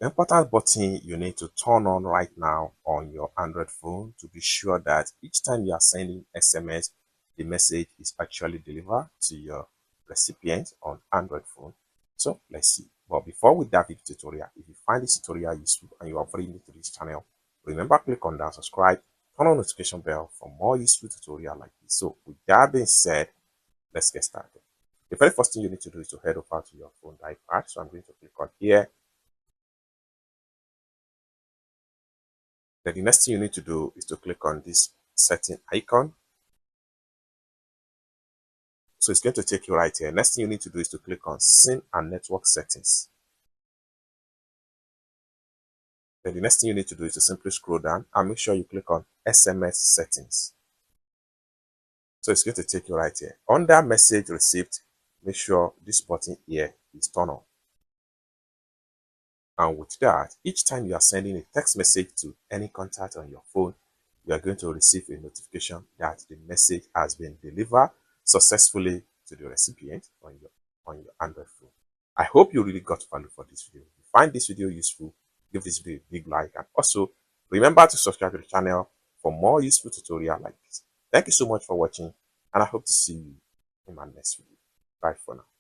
important button you need to turn on right now on your Android phone to be sure that each time you are sending SMS, the message is actually delivered to your recipient on Android phone. So let's see. But before we dive into the tutorial, if you find this tutorial useful and you are very new to this channel, remember click on that subscribe, turn on notification bell for more useful tutorial like this. So with that being said, let's get started. The very first thing you need to do is to head over to your phone iPad. So I'm going to click on here. Then the next thing you need to do is to click on this setting icon. So it's going to take you right here. Next thing you need to do is to click on SIM and network settings. Then the next thing you need to do is to simply scroll down and make sure you click on SMS settings. So it's going to take you right here. Under message received, make sure this button here is turned on. And with that, each time you are sending a text message to any contact on your phone, you are going to receive a notification that the message has been delivered successfully to the recipient on your Android phone. I hope you really got value for this video. If you find this video useful, give this video a big like, and also remember to subscribe to the channel for more useful tutorials like this. Thank you so much for watching, and I hope to see you in my next video. Bye for now.